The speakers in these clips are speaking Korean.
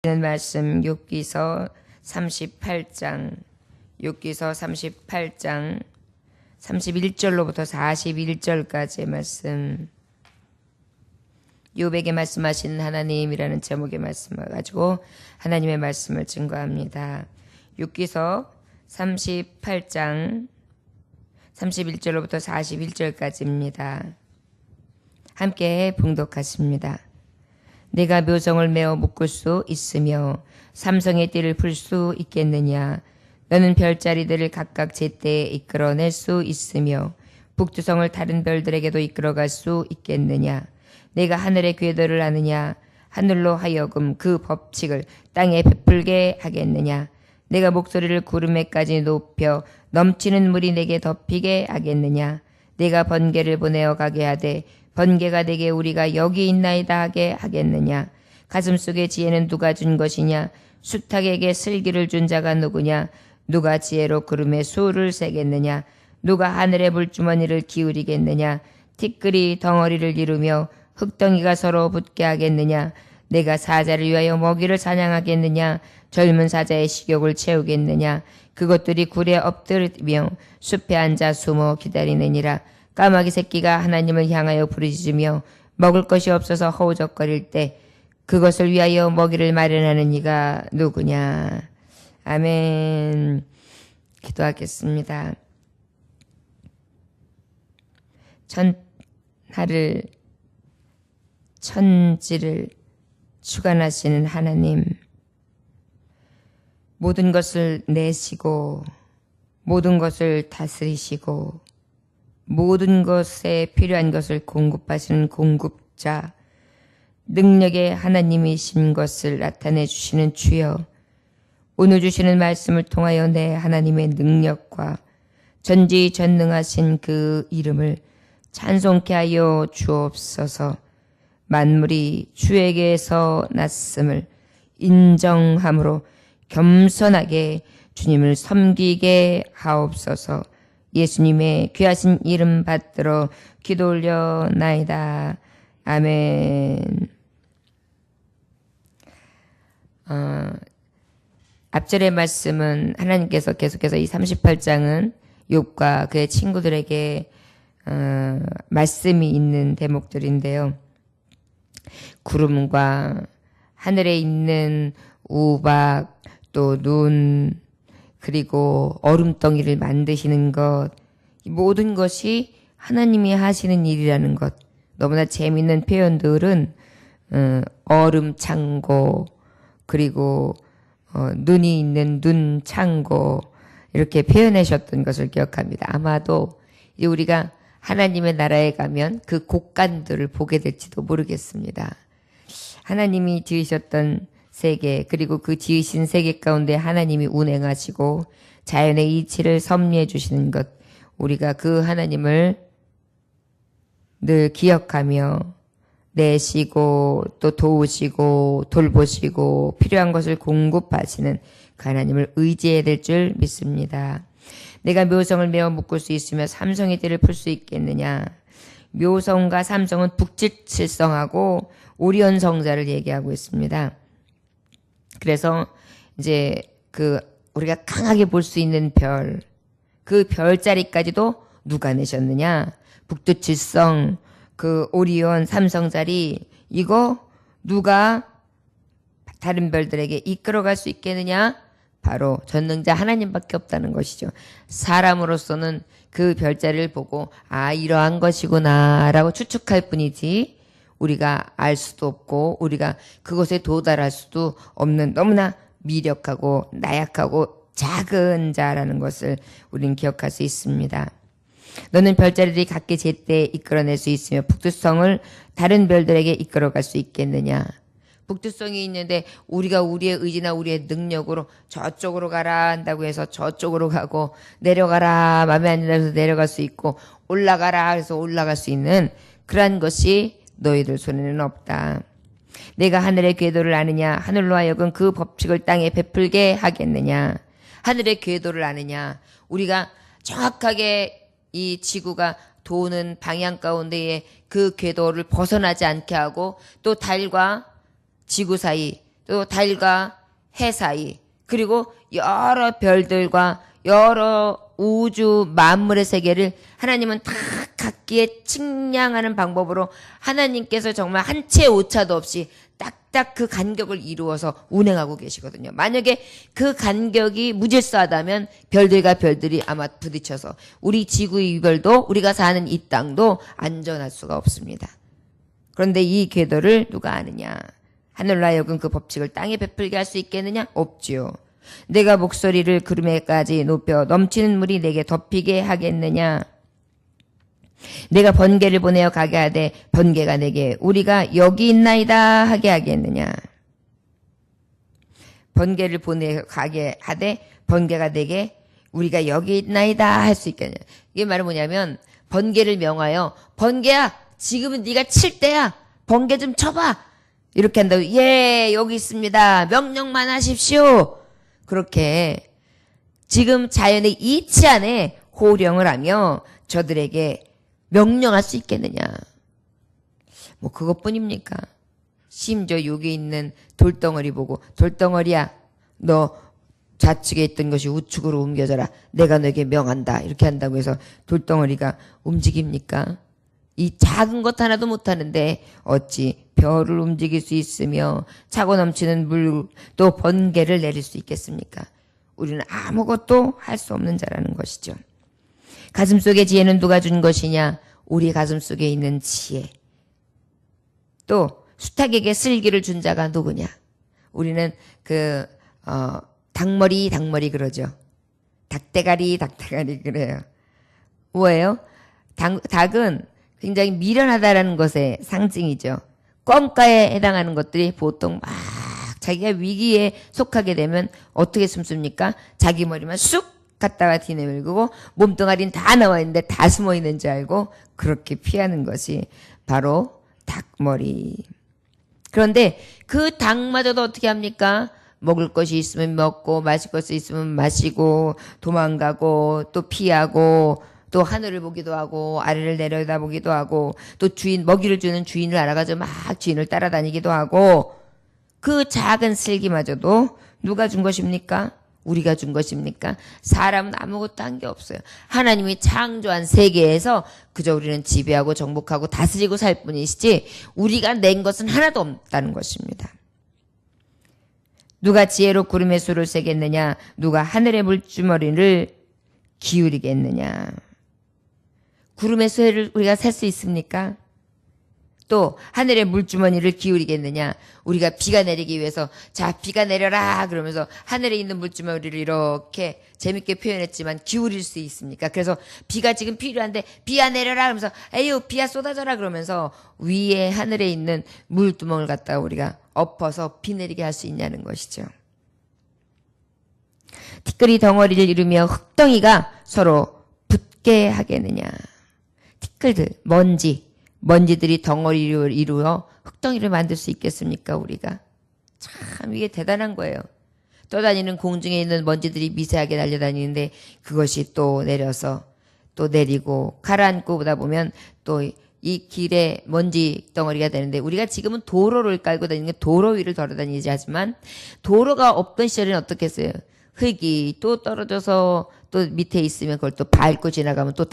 말씀 욥기서 38장 31절로부터 41절까지의 말씀. 욥에게 말씀하신 하나님이라는 제목의 말씀을 가지고 하나님의 말씀을 증거합니다. 욥기서 38장 31절로부터 41절까지입니다. 함께 봉독하십니다. 내가 묘성을 메어 묶을 수 있으며 삼성의 띠를 풀 수 있겠느냐? 너는 별자리들을 각각 제때에 이끌어낼 수 있으며 북두성을 다른 별들에게도 이끌어갈 수 있겠느냐? 내가 하늘의 궤도를 아느냐? 하늘로 하여금 그 법칙을 땅에 베풀게 하겠느냐? 내가 목소리를 구름에까지 높여 넘치는 물이 내게 덮이게 하겠느냐? 내가 번개를 보내어 가게 하되 번개가 내게 우리가 여기 있나이다 하게 하겠느냐? 가슴속의 지혜는 누가 준 것이냐? 수탉에게 슬기를 준 자가 누구냐? 누가 지혜로 구름의 수를 세겠느냐? 누가 하늘의 물주머니를 기울이겠느냐? 티끌이 덩어리를 이루며 흙덩이가 서로 붙게 하겠느냐? 내가 사자를 위하여 먹이를 사냥하겠느냐? 젊은 사자의 식욕을 채우겠느냐? 그것들이 굴에 엎드리며 숲에 앉아 숨어 기다리느니라. 까마귀 새끼가 하나님을 향하여 부르짖으며 먹을 것이 없어서 허우적거릴 때 그것을 위하여 먹이를 마련하는 이가 누구냐? 아멘. 기도하겠습니다. 하늘 천지를 주관하시는 하나님, 모든 것을 내시고 모든 것을 다스리시고 모든 것에 필요한 것을 공급하시는 공급자, 능력의 하나님이신 것을 나타내 주시는 주여, 오늘 주시는 말씀을 통하여 내 하나님의 능력과 전지전능하신 그 이름을 찬송케 하여 주옵소서. 만물이 주에게서 났음을 인정함으로 겸손하게 주님을 섬기게 하옵소서. 예수님의 귀하신 이름 받들어 기도 올려나이다. 아멘. 앞절의 말씀은 하나님께서 계속해서 이 38장은 욥과 그의 친구들에게 말씀이 있는 대목들인데요. 구름과 하늘에 있는 우박, 또 눈, 그리고 얼음덩이를 만드시는 것, 이 모든 것이 하나님이 하시는 일이라는 것. 너무나 재미있는 표현들은 얼음 창고, 그리고 눈이 있는 눈 창고, 이렇게 표현하셨던 것을 기억합니다. 아마도 이제 우리가 하나님의 나라에 가면 그 곡간들을 보게 될지도 모르겠습니다. 하나님이 지으셨던 세계, 그리고 그 지으신 세계 가운데 하나님이 운행하시고 자연의 이치를 섭리해 주시는 것, 우리가 그 하나님을 늘 기억하며 내시고 또 도우시고 돌보시고 필요한 것을 공급하시는 그 하나님을 의지해야 될 줄 믿습니다. 내가 묘성을 메어 묶을 수 있으며 삼성의 띠를 풀 수 있겠느냐? 묘성과 삼성은 북칠성하고 오리온 성자를 얘기하고 있습니다. 그래서 이제 우리가 강하게 볼 수 있는 별, 그 별자리까지도 누가 내셨느냐? 북두칠성, 그 오리온 삼성자리, 이거 누가 다른 별들에게 이끌어갈 수 있겠느냐? 바로 전능자 하나님밖에 없다는 것이죠. 사람으로서는 그 별자리를 보고 이러한 것이구나 라고 추측할 뿐이지 우리가 알 수도 없고 우리가 그것에 도달할 수도 없는 너무나 미력하고 나약하고 작은 자라는 것을 우리는 기억할 수 있습니다. 너는 별자리들이 각기 제때에 이끌어낼 수 있으며 북두성을 다른 별들에게 이끌어갈 수 있겠느냐? 북두성이 있는데 우리가 우리의 의지나 우리의 능력으로 저쪽으로 가라 한다고 해서 저쪽으로 가고, 내려가라 마음에 안 든다고 해서 내려갈 수 있고, 올라가라 해서 올라갈 수 있는 그러한 것이 너희들 손에는 없다. 내가 하늘의 궤도를 아느냐? 하늘로 하여금 그 법칙을 땅에 베풀게 하겠느냐? 하늘의 궤도를 아느냐? 우리가 정확하게 이 지구가 도는 방향 가운데에 그 궤도를 벗어나지 않게 하고, 또 달과 지구 사이 또 달과 해 사이, 그리고 여러 별들과 여러 우주 만물의 세계를 하나님은 다 각기의 측량하는 방법으로 하나님께서 정말 한 채 오차도 없이 딱딱 그 간격을 이루어서 운행하고 계시거든요. 만약에 그 간격이 무질서하다면 별들과 별들이 아마 부딪혀서 우리 지구의 별도, 우리가 사는 이 땅도 안전할 수가 없습니다. 그런데 이 궤도를 누가 아느냐? 하늘로 하여금 그 법칙을 땅에 베풀게 할 수 있겠느냐? 없지요. 내가 목소리를 구름에까지 높여 넘치는 물이 내게 덮이게 하겠느냐? 내가 번개를 보내어 가게 하되 번개가 내게 우리가 여기 있나이다 하게 하겠느냐? 번개를 보내어 가게 하되 번개가 내게 우리가 여기 있나이다 할 수 있겠느냐? 이게 말은 뭐냐면 번개를 명하여 번개야 지금은 네가 칠 때야 번개 좀 쳐봐 이렇게 한다고. 예, 여기 있습니다. 명령만 하십시오. 그렇게 지금 자연의 이치 안에 호령을 하며 저들에게 명령할 수 있겠느냐? 뭐 그것뿐입니까? 심지어 여기 있는 돌덩어리 보고 돌덩어리야 너 좌측에 있던 것이 우측으로 옮겨져라. 내가 너에게 명한다. 이렇게 한다고 해서 돌덩어리가 움직입니까? 이 작은 것 하나도 못하는데 어찌 별을 움직일 수 있으며 차고 넘치는 물 또 번개를 내릴 수 있겠습니까? 우리는 아무것도 할 수 없는 자라는 것이죠. 가슴속의 지혜는 누가 준 것이냐? 우리 가슴속에 있는 지혜. 또 수탉에게 슬기를 준 자가 누구냐? 우리는 닭머리 그러죠. 닭대가리 그래요. 뭐예요? 닭은 굉장히 미련하다라는 것의 상징이죠. 껌가에 해당하는 것들이 보통 막 자기가 위기에 속하게 되면 어떻게 숨습니까? 자기 머리만 쑥 갔다가 뒤내밀고 몸뚱아리는 다 나와 있는데 다 숨어 있는 줄 알고 그렇게 피하는 것이 바로 닭머리. 그런데 그 닭마저도 어떻게 합니까? 먹을 것이 있으면 먹고 마실 것이 있으면 마시고 도망가고 또 피하고 또 하늘을 보기도 하고 아래를 내려다보기도 하고 또 먹이를 주는 주인을 알아가지고 막 주인을 따라다니기도 하고 그 작은 슬기마저도 누가 준 것입니까? 우리가 준 것입니까? 사람은 아무것도 한 게 없어요. 하나님이 창조한 세계에서 그저 우리는 지배하고 정복하고 다스리고 살 뿐이시지 우리가 낸 것은 하나도 없다는 것입니다. 누가 지혜로 구름의 수를 세겠느냐? 누가 하늘의 물주머리를 기울이겠느냐? 구름의 수를 우리가 셀 수 있습니까? 또 하늘의 물주머니를 기울이겠느냐? 우리가 비가 내리기 위해서 자 비가 내려라 그러면서 하늘에 있는 물주머니를 이렇게 재밌게 표현했지만 기울일 수 있습니까? 그래서 비가 지금 필요한데 비야 내려라 그러면서 에휴 비야 쏟아져라 그러면서 위에 하늘에 있는 물두멍을 갖다가 우리가 엎어서 비 내리게 할 수 있냐는 것이죠. 티끌이 덩어리를 이루며 흙덩이가 서로 붙게 하겠느냐? 티끌들 먼지들이 덩어리를 이루어 흙덩이를 만들 수 있겠습니까? 우리가 참 이게 대단한 거예요. 떠다니는 공중에 있는 먼지들이 미세하게 날려다니는데 그것이 또 내려서 또 내리고 가라앉고 보다 보면 또 이 길에 먼지 덩어리가 되는데 우리가 지금은 도로를 깔고 다니는 게 도로 위를 걸어다니지 하지만 도로가 없던 시절에는 어떻게 했어요? 흙이 또 떨어져서 또 밑에 있으면 그걸 또 밟고 지나가면 또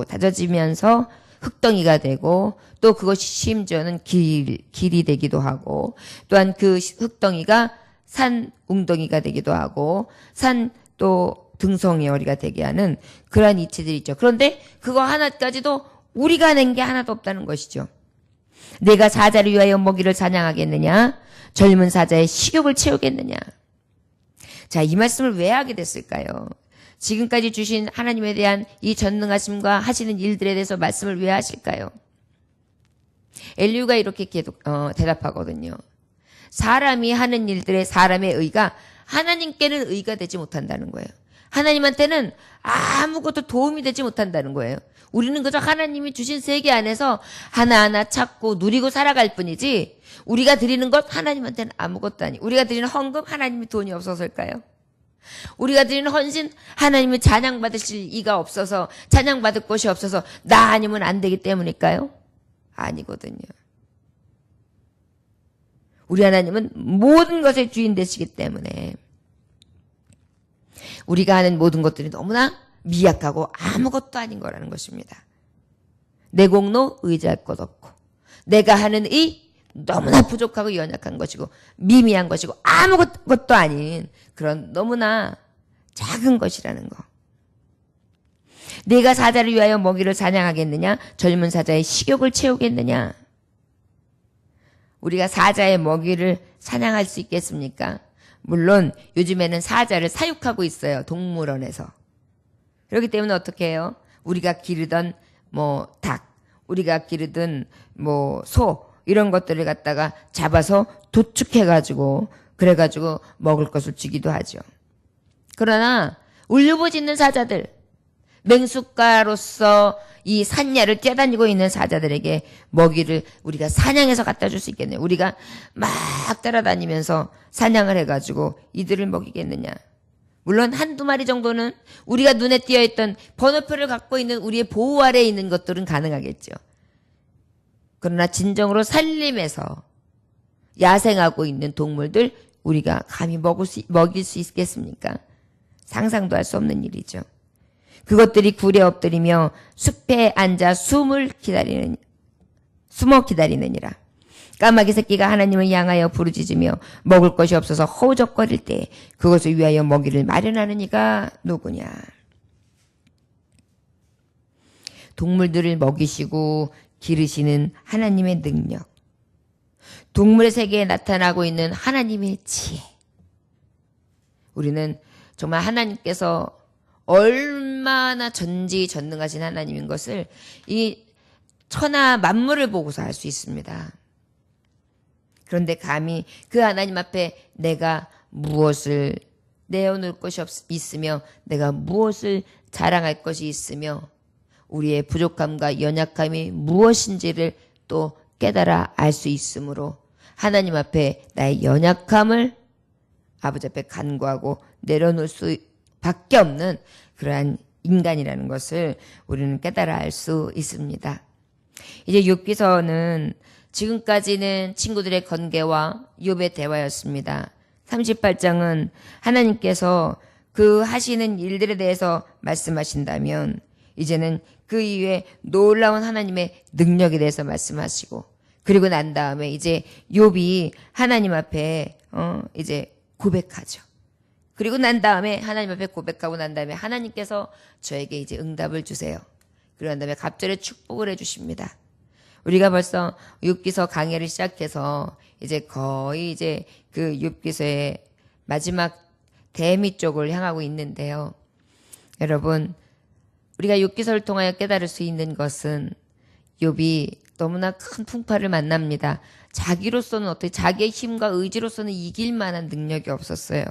다져지면서 흙덩이가 되고 또 그것이 심지어는 길이 되기도 하고 또한 그 흙덩이가 산 웅덩이가 되기도 하고 산 또 등성이어리가 되게 하는 그러한 이치들이 있죠. 그런데 그거 하나까지도 우리가 낸 게 하나도 없다는 것이죠. 내가 사자를 위하여 먹이를 사냥하겠느냐? 젊은 사자의 식욕을 채우겠느냐? 자, 이 말씀을 왜 하게 됐을까요? 지금까지 주신 하나님에 대한 이 전능하심과 하시는 일들에 대해서 말씀을 왜 하실까요? 엘리후가 이렇게 대답하거든요. 사람이 하는 일들의 사람의 의가 하나님께는 의가 되지 못한다는 거예요. 하나님한테는 아무것도 도움이 되지 못한다는 거예요. 우리는 그저 하나님이 주신 세계 안에서 하나하나 찾고 누리고 살아갈 뿐이지 우리가 드리는 것 하나님한테는 아무것도 아니에요. 우리가 드리는 헌금 하나님이 돈이 없어서일까요? 우리가 드리는 헌신 하나님이 찬양받으실 이가 없어서 찬양받을 곳이 없어서 나 아니면 안 되기 때문일까요? 아니거든요. 우리 하나님은 모든 것의 주인 되시기 때문에 우리가 하는 모든 것들이 너무나 미약하고 아무것도 아닌 거라는 것입니다. 내 공로 의지할 것 없고 내가 하는 의 너무나 부족하고 연약한 것이고 미미한 것이고 아무것도 아닌 그런 너무나 작은 것이라는 거. 네가 사자를 위하여 먹이를 사냥하겠느냐? 젊은 사자의 식욕을 채우겠느냐? 우리가 사자의 먹이를 사냥할 수 있겠습니까? 물론 요즘에는 사자를 사육하고 있어요. 동물원에서. 그렇기 때문에 어떻게 해요? 우리가 기르던 닭, 우리가 기르던 소 이런 것들을 갖다가 잡아서 도축해가지고 그래가지고 먹을 것을 주기도 하죠. 그러나 울부짖는 사자들, 맹수가로서 이 산야를 뛰어다니고 있는 사자들에게 먹이를 우리가 사냥해서 갖다 줄 수 있겠네요. 우리가 막 따라다니면서 사냥을 해가지고 이들을 먹이겠느냐. 물론 한두 마리 정도는 우리가 눈에 띄어있던 번호표를 갖고 있는 우리의 보호 아래에 있는 것들은 가능하겠죠. 그러나 진정으로 산림에서 야생하고 있는 동물들 우리가 감히 먹일 수 있겠습니까? 상상도 할 수 없는 일이죠. 그것들이 굴에 엎드리며 숲에 앉아 숨어 기다리느니라. 까마귀 새끼가 하나님을 향하여 부르짖으며 먹을 것이 없어서 허우적거릴 때 그것을 위하여 먹이를 마련하는 이가 누구냐. 동물들을 먹이시고 기르시는 하나님의 능력, 동물의 세계에 나타나고 있는 하나님의 지혜. 우리는 정말 하나님께서 얼마나 전지전능하신 하나님인 것을 이 천하 만물을 보고서 알 수 있습니다. 그런데 감히 그 하나님 앞에 내가 무엇을 내어놓을 것이 있으며 내가 무엇을 자랑할 것이 있으며 우리의 부족함과 연약함이 무엇인지를 또 깨달아 알 수 있으므로 하나님 앞에 나의 연약함을 아버지 앞에 간구하고 내려놓을 수밖에 없는 그러한 인간이라는 것을 우리는 깨달아 알 수 있습니다. 이제 욥기서는 지금까지는 친구들의 건계와 욥의 대화였습니다. 38장은 하나님께서 그 하시는 일들에 대해서 말씀하신다면 이제는 그 이후에 놀라운 하나님의 능력에 대해서 말씀하시고 그리고 난 다음에 이제 욥이 하나님 앞에 이제 고백하죠. 그리고 난 다음에 하나님 앞에 고백하고 난 다음에 하나님께서 저에게 이제 응답을 주세요. 그리고 난 다음에 갑절의 축복을 해주십니다. 우리가 벌써 욥기서 강해를 시작해서 이제 거의 이제 그 욥기서의 마지막 대미 쪽을 향하고 있는데요. 여러분, 우리가 욥기서를 통하여 깨달을 수 있는 것은 욥이 너무나 큰 풍파를 만납니다. 자기로서는 어떻게 자기의 힘과 의지로서는 이길 만한 능력이 없었어요.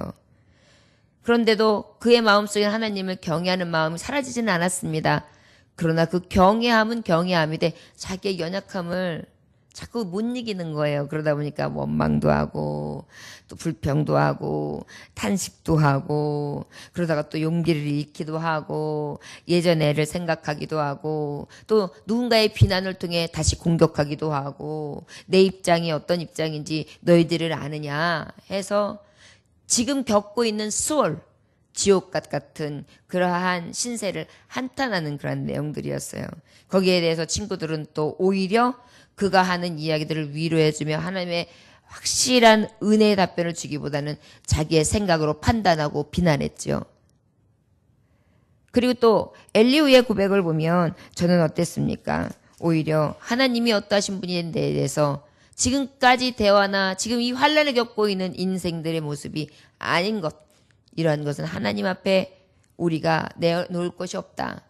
그런데도 그의 마음속에 하나님을 경외하는 마음이 사라지지는 않았습니다. 그러나 그 경외함은 경외함이되 자기의 연약함을 자꾸 못 이기는 거예요. 그러다 보니까 원망도 하고 또 불평도 하고 탄식도 하고 그러다가 또 용기를 잃기도 하고 예전 애를 생각하기도 하고 또 누군가의 비난을 통해 다시 공격하기도 하고 내 입장이 어떤 입장인지 너희들을 아느냐 해서 지금 겪고 있는 수월 지옥갓 같은 그러한 신세를 한탄하는 그런 내용들이었어요. 거기에 대해서 친구들은 또 오히려 그가 하는 이야기들을 위로해주며 하나님의 확실한 은혜의 답변을 주기보다는 자기의 생각으로 판단하고 비난했죠. 그리고 또 엘리후의 고백을 보면 저는 어땠습니까? 오히려 하나님이 어떠하신 분인데 대해서 지금까지 대화나 지금 이 환란을 겪고 있는 인생들의 모습이 아닌 것, 이러한 것은 하나님 앞에 우리가 내놓을 것이 없다.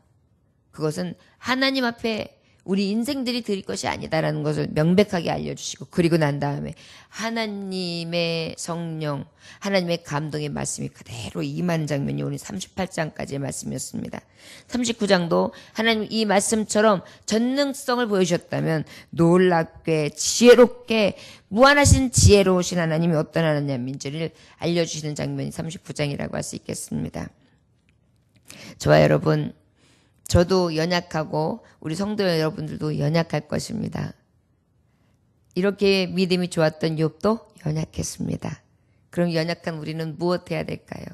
그것은 하나님 앞에 우리 인생들이 드릴 것이 아니다라는 것을 명백하게 알려주시고 그리고 난 다음에 하나님의 성령, 하나님의 감동의 말씀이 그대로 임하는 장면이 오늘 38장까지의 말씀이었습니다. 39장도 하나님 이 말씀처럼 전능성을 보여주셨다면 놀랍게 지혜롭게 무한하신 지혜로우신 하나님이 어떤 하나님인지를 알려주시는 장면이 39장이라고 할 수 있겠습니다. 저와 여러분, 저도 연약하고 우리 성도 여러분들도 연약할 것입니다. 이렇게 믿음이 좋았던 욥도 연약했습니다. 그럼 연약한 우리는 무엇해야 될까요?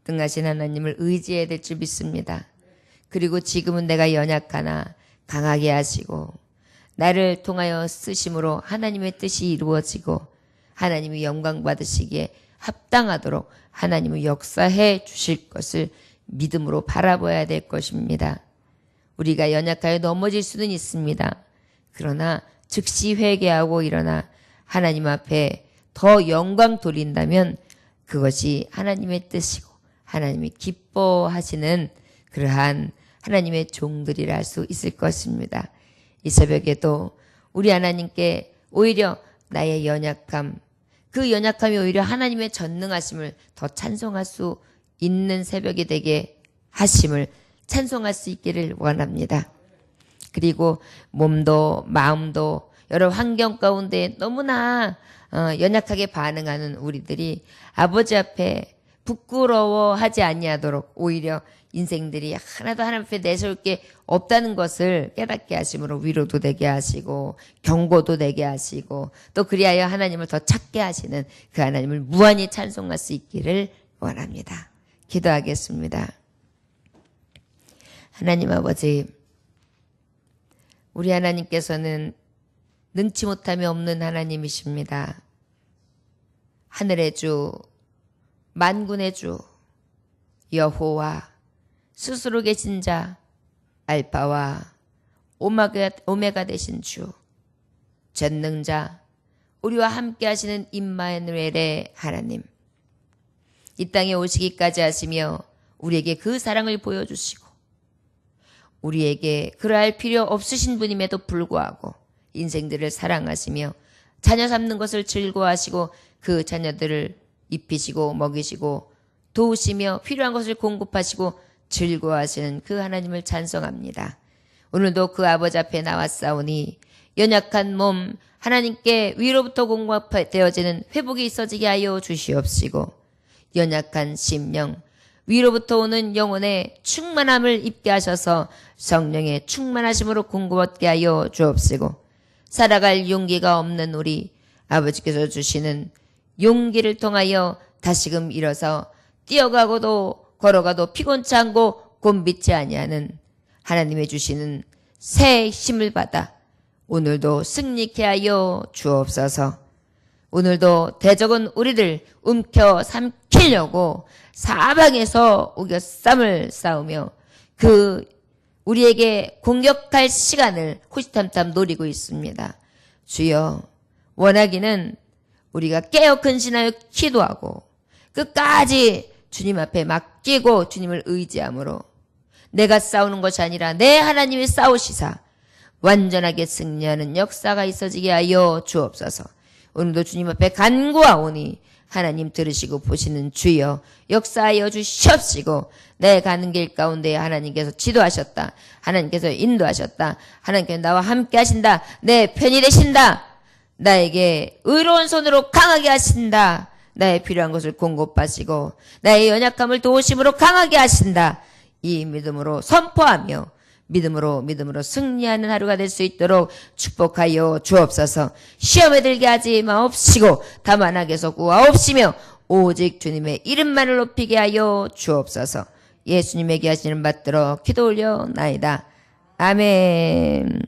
등하신 하나님을 의지해야 될 줄 믿습니다. 그리고 지금은 내가 연약하나 강하게 하시고 나를 통하여 쓰심으로 하나님의 뜻이 이루어지고 하나님이 영광 받으시기에 합당하도록 하나님은 역사해 주실 것을 믿음으로 바라봐야 될 것입니다. 우리가 연약하여 넘어질 수는 있습니다. 그러나 즉시 회개하고 일어나 하나님 앞에 더 영광 돌린다면 그것이 하나님의 뜻이고 하나님이 기뻐하시는 그러한 하나님의 종들이라 할 수 있을 것입니다. 이 새벽에도 우리 하나님께 오히려 나의 연약함, 그 연약함이 오히려 하나님의 전능하심을 더 찬송할 수 있는 새벽이 되게 하심을 찬송할 수 있기를 원합니다. 그리고 몸도 마음도 여러 환경 가운데 너무나 연약하게 반응하는 우리들이 아버지 앞에 부끄러워하지 아니하도록 오히려 인생들이 하나도 하나님 앞에 내세울 게 없다는 것을 깨닫게 하심으로 위로도 되게 하시고 경고도 되게 하시고 또 그리하여 하나님을 더 찾게 하시는 그 하나님을 무한히 찬송할 수 있기를 원합니다. 기도하겠습니다. 하나님 아버지, 우리 하나님께서는 능치 못함이 없는 하나님이십니다. 하늘의 주, 만군의 주, 여호와, 스스로 계신 자, 알파와 오메가 되신 주, 전능자, 우리와 함께 하시는 임마누엘의 하나님, 이 땅에 오시기까지 하시며 우리에게 그 사랑을 보여주시고 우리에게 그러할 필요 없으신 분임에도 불구하고 인생들을 사랑하시며 자녀 삼는 것을 즐거워하시고 그 자녀들을 입히시고 먹이시고 도우시며 필요한 것을 공급하시고 즐거워하시는 그 하나님을 찬송합니다. 오늘도 그 아버지 앞에 나왔사오니 연약한 몸 하나님께 위로부터 공급되어지는 회복이 있어지게 하여 주시옵시고 연약한 심령 위로부터 오는 영혼의 충만함을 입게 하셔서 성령의 충만하심으로 공급받게 하여 주옵시고 살아갈 용기가 없는 우리 아버지께서 주시는 용기를 통하여 다시금 일어서 뛰어가고도 걸어가도 피곤치 않고 곤비치 아니하는 하나님의 주시는 새 힘을 받아 오늘도 승리케 하여 주옵소서. 오늘도 대적은 우리를 움켜 삼키려고 사방에서 우겨쌈을 싸우며 그 우리에게 공격할 시간을 호시탐탐 노리고 있습니다. 주여, 원하기는 우리가 깨어 근신하여 기도하고 끝까지 주님 앞에 맡기고 주님을 의지함으로 내가 싸우는 것이 아니라 내 하나님이 싸우시사 완전하게 승리하는 역사가 있어지게 하여 주옵소서. 오늘도 주님 앞에 간구하오니 하나님 들으시고 보시는 주여 역사하여 주시옵시고 내 가는 길 가운데 하나님께서 지도하셨다. 하나님께서 인도하셨다. 하나님께서 나와 함께 하신다. 내 편이 되신다. 나에게 의로운 손으로 강하게 하신다. 나의 필요한 것을 공급하시고 나의 연약함을 도우심으로 강하게 하신다. 이 믿음으로 선포하며 믿음으로 승리하는 하루가 될 수 있도록 축복하여 주옵소서. 시험에 들게 하지 마옵시고 다만 악에서 구하옵시며 오직 주님의 이름만을 높이게 하여 주옵소서. 예수님에게 하시는 받들어 기도 올려 나이다. 아멘.